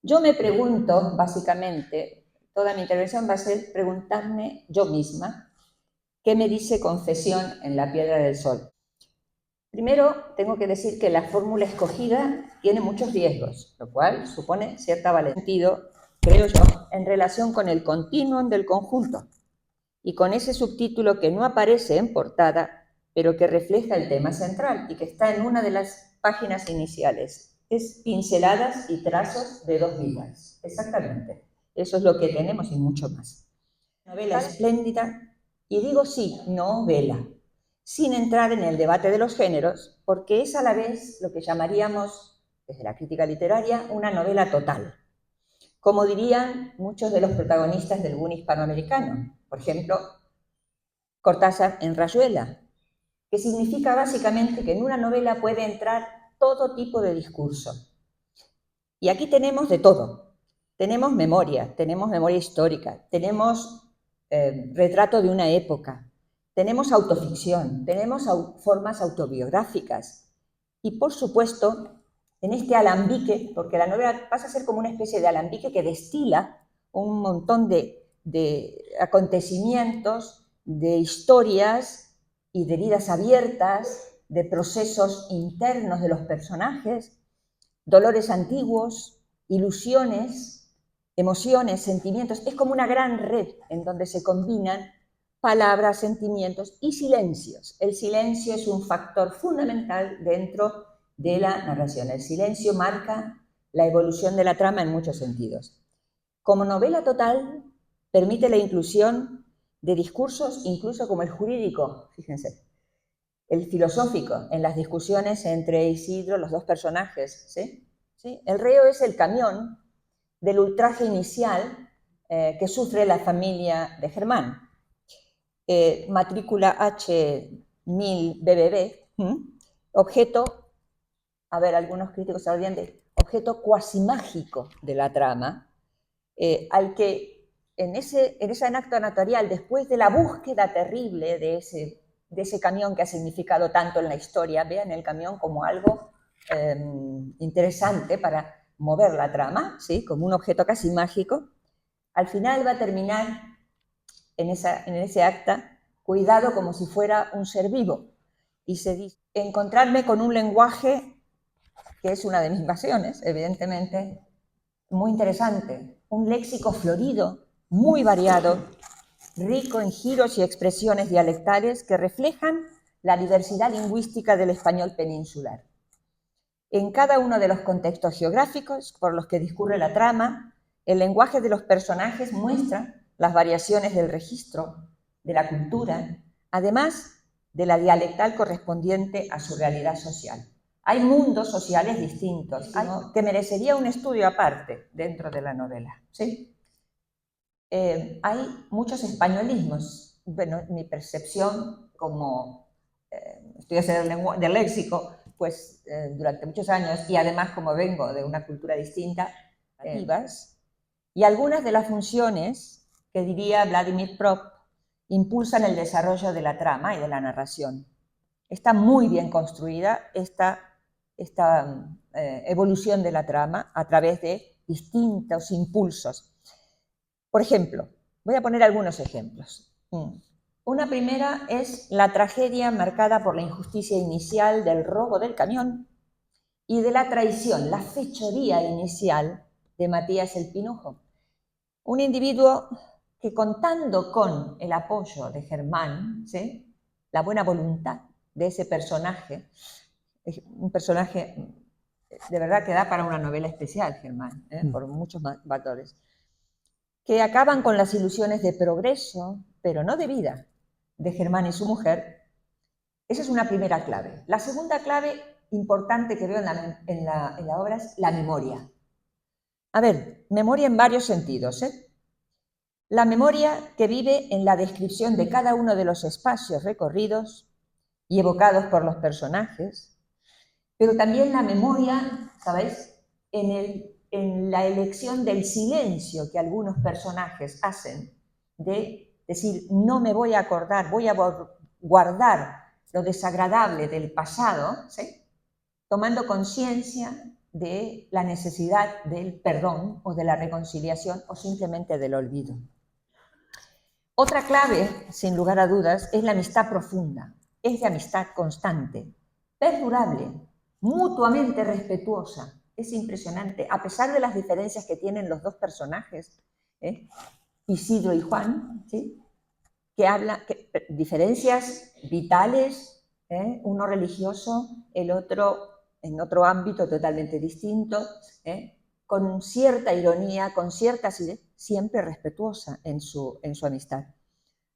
Yo me pregunto, básicamente, toda mi intervención va a ser preguntarme yo misma qué me dice Confesión en la Piedra del Sol. Primero, tengo que decir que la fórmula escogida tiene muchos riesgos, lo cual supone cierta valentía, creo yo, en relación con el continuum del conjunto y con ese subtítulo que no aparece en portada, pero que refleja el tema central y que está en una de las páginas iniciales. Es pinceladas y trazos de dos vidas. Exactamente. Eso es lo que tenemos y mucho más. Novela espléndida, y digo sí, novela, sin entrar en el debate de los géneros, porque es a la vez lo que llamaríamos, desde la crítica literaria, una novela total. Como dirían muchos de los protagonistas del boom hispanoamericano. Por ejemplo, Cortázar en Rayuela, que significa básicamente que en una novela puede entrar todo tipo de discurso. Y aquí tenemos de todo. Tenemos memoria histórica, tenemos retrato de una época, tenemos autoficción, tenemos formas autobiográficas y, por supuesto, en este alambique, porque la novela pasa a ser como una especie de alambique que destila un montón de acontecimientos, de historias y de heridas abiertas, de procesos internos de los personajes, dolores antiguos, ilusiones, emociones, sentimientos. Es como una gran red en donde se combinan palabras, sentimientos y silencios. El silencio es un factor fundamental dentro de la narración. El silencio marca la evolución de la trama en muchos sentidos. Como novela total, permite la inclusión de discursos, incluso como el jurídico, fíjense, el filosófico, en las discusiones entre Isidro, los dos personajes, ¿sí? ¿Sí? El reo es el camión del ultraje inicial que sufre la familia de Germán. Matrícula H1000BBB, objeto, a ver, algunos críticos hablan de objeto cuasimágico de la trama, al que en ese acto notarial, después de la búsqueda terrible de ese camión que ha significado tanto en la historia, vean el camión como algo interesante para mover la trama, ¿sí? Como un objeto casi mágico, al final va a terminar en ese acta, cuidado como si fuera un ser vivo. Y se dice, encontrarme con un lenguaje, que es una de mis pasiones, evidentemente, muy interesante, un léxico florido, muy variado, rico en giros y expresiones dialectales que reflejan la diversidad lingüística del español peninsular. En cada uno de los contextos geográficos por los que discurre la trama, el lenguaje de los personajes muestra las variaciones del registro, de la cultura, además de la dialectal correspondiente a su realidad social. Hay mundos sociales distintos que merecería un estudio aparte dentro de la novela, ¿sí? Hay muchos españolismos. Bueno, mi percepción como estudiante del léxico, pues durante muchos años, y además como vengo de una cultura distinta, y algunas de las funciones que diría Vladimir Prop impulsan el desarrollo de la trama y de la narración. Está muy bien construida esta evolución de la trama a través de distintos impulsos. Por ejemplo, voy a poner algunos ejemplos. Una primera es la tragedia marcada por la injusticia inicial del robo del camión y de la traición, la fechoría inicial de Matías el Pinujo. Un individuo que, contando con el apoyo de Germán, ¿sí?, la buena voluntad de ese personaje, un personaje de verdad que da para una novela especial, Germán, por muchos valores, que acaban con las ilusiones de progreso, pero no de vida, de Germán y su mujer. Esa es una primera clave. La segunda clave importante que veo en la obra es la memoria. A ver, memoria en varios sentidos, ¿eh? La memoria que vive en la descripción de cada uno de los espacios recorridos y evocados por los personajes, pero también la memoria, ¿sabéis?, en la elección del silencio que algunos personajes hacen, de decir, no me voy a acordar, voy a guardar lo desagradable del pasado, ¿sí?, tomando conciencia de la necesidad del perdón o de la reconciliación o simplemente del olvido. Otra clave, sin lugar a dudas, es la amistad profunda. Es de amistad constante, perdurable, mutuamente respetuosa. Es impresionante, a pesar de las diferencias que tienen los dos personajes, Isidro y Juan, ¿sí? Diferencias vitales, uno religioso, el otro en otro ámbito totalmente distinto, con cierta ironía, con cierta acidez, siempre respetuosa en su amistad.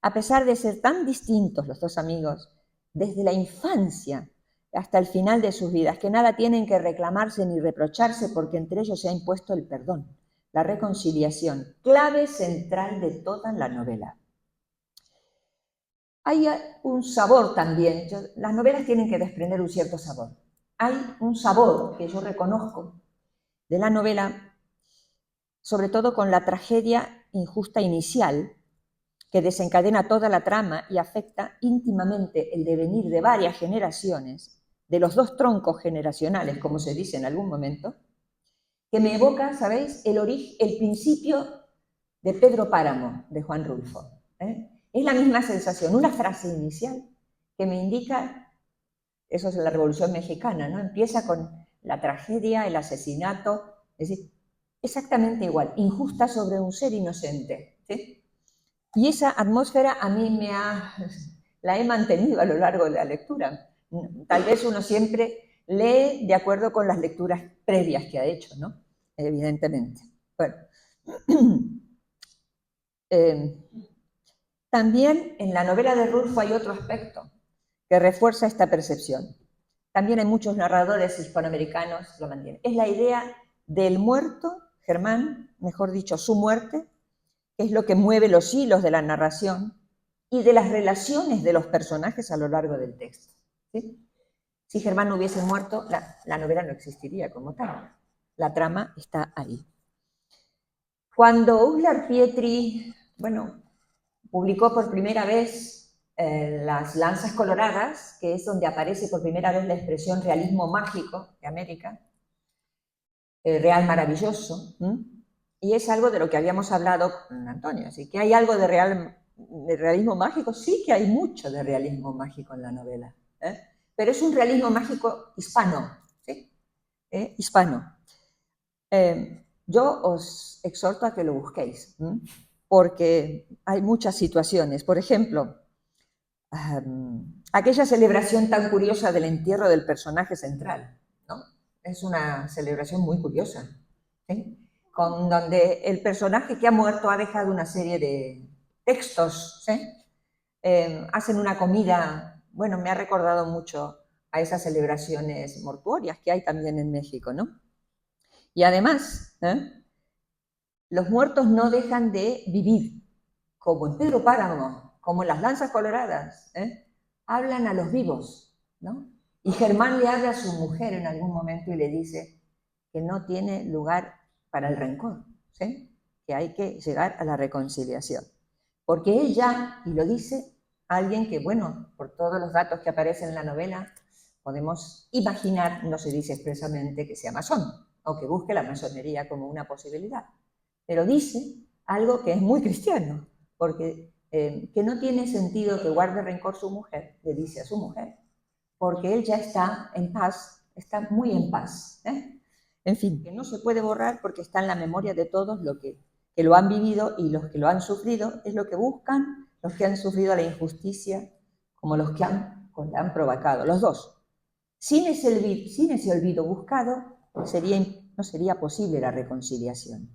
A pesar de ser tan distintos los dos amigos, desde la infancia hasta el final de sus vidas, que nada tienen que reclamarse ni reprocharse porque entre ellos se ha impuesto el perdón, la reconciliación, clave central de toda la novela. Hay un sabor también, las novelas tienen que desprender un cierto sabor. Hay un sabor que yo reconozco de la novela, sobre todo con la tragedia injusta inicial, que desencadena toda la trama y afecta íntimamente el devenir de varias generaciones, de los dos troncos generacionales, como se dice en algún momento, que me evoca, ¿sabéis?, el principio de Pedro Páramo, de Juan Rulfo. Es la misma sensación, una frase inicial que me indica, eso es la Revolución Mexicana, ¿no? Empieza con la tragedia, el asesinato, es decir, exactamente igual, injusta sobre un ser inocente, ¿sí? Y esa atmósfera a mí la he mantenido a lo largo de la lectura. Tal vez uno siempre lee de acuerdo con las lecturas previas que ha hecho, ¿no? Evidentemente. Bueno. También en la novela de Rulfo hay otro aspecto que refuerza esta percepción. También hay muchos narradores hispanoamericanos que lo mantienen. Es la idea del muerto, Germán, mejor dicho, su muerte, que es lo que mueve los hilos de la narración y de las relaciones de los personajes a lo largo del texto, ¿sí? Si Germán no hubiese muerto, la novela no existiría como tal. La trama está ahí. Cuando Uslar Pietri, publicó por primera vez Las Lanzas Coloradas, que es donde aparece por primera vez la expresión realismo mágico de América, real maravilloso, y es algo de lo que habíamos hablado con Antonio, así que hay algo de realismo mágico, sí que hay mucho de realismo mágico en la novela, pero es un realismo mágico hispano, ¿sí? Hispano. Yo os exhorto a que lo busquéis, porque hay muchas situaciones. Por ejemplo, aquella celebración tan curiosa del entierro del personaje central, ¿no? Es una celebración muy curiosa, ¿sí? Donde el personaje que ha muerto ha dejado una serie de textos, ¿sí? Hacen una comida, me ha recordado mucho a esas celebraciones mortuorias que hay también en México, ¿no? Y además, los muertos no dejan de vivir, como en Pedro Páramo, como en Las Lanzas Coloradas, hablan a los vivos, ¿no? Y Germán le habla a su mujer en algún momento y le dice que no tiene lugar para el rencor, ¿sí? Que hay que llegar a la reconciliación. Porque ella, y lo dice alguien que, por todos los datos que aparecen en la novela, podemos imaginar, no se dice expresamente que sea masón, o que busque la masonería como una posibilidad, pero dice algo que es muy cristiano, porque que no tiene sentido que guarde rencor su mujer, le dice a su mujer, porque él ya está en paz, está muy en paz. En fin, que no se puede borrar porque está en la memoria de todos los que lo han vivido y los que lo han sufrido, es lo que buscan los que han sufrido la injusticia como los que la han provocado, los dos. Sin ese olvido buscado, no sería posible la reconciliación.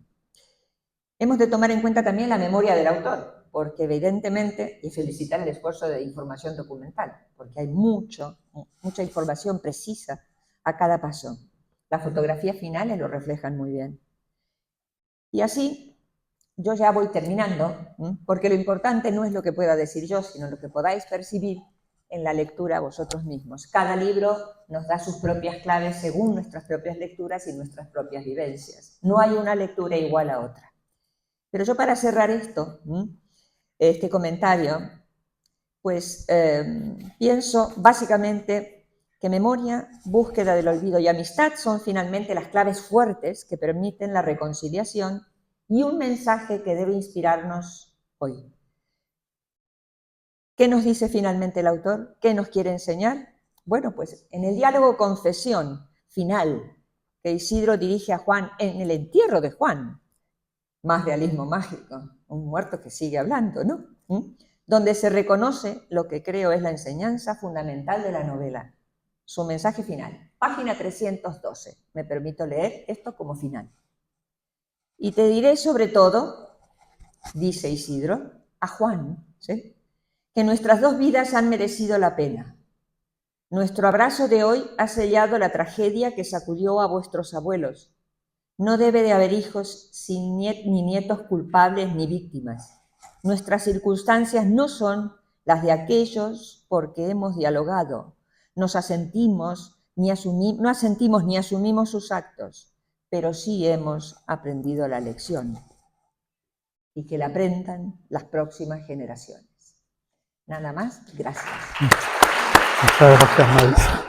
Hemos de tomar en cuenta también la memoria del autor, porque evidentemente, y felicitar el esfuerzo de información documental, porque hay mucha información precisa a cada paso. Las fotografías finales lo reflejan muy bien. Y así, yo ya voy terminando, porque lo importante no es lo que pueda decir yo, sino lo que podáis percibir en la lectura vosotros mismos. Cada libro nos da sus propias claves según nuestras propias lecturas y nuestras propias vivencias. No hay una lectura igual a otra. Pero yo para cerrar este comentario, pues pienso básicamente que memoria, búsqueda del olvido y amistad son finalmente las claves fuertes que permiten la reconciliación y un mensaje que debe inspirarnos hoy. ¿Qué nos dice finalmente el autor? ¿Qué nos quiere enseñar? Bueno, pues en el diálogo confesión final que Isidro dirige a Juan en el entierro de Juan, más realismo mágico, un muerto que sigue hablando, ¿no? Donde se reconoce lo que creo es la enseñanza fundamental de la novela, su mensaje final. Página 312, me permito leer esto como final. Y te diré sobre todo, dice Isidro, a Juan, ¿sí?, que nuestras dos vidas han merecido la pena. Nuestro abrazo de hoy ha sellado la tragedia que sacudió a vuestros abuelos. No debe de haber hijos sin ni nietos culpables ni víctimas. Nuestras circunstancias no son las de aquellos porque hemos dialogado. No asentimos ni asumimos sus actos, pero sí hemos aprendido la lección. Y que la aprendan las próximas generaciones. Nada más, gracias. Muchas gracias, Marisa.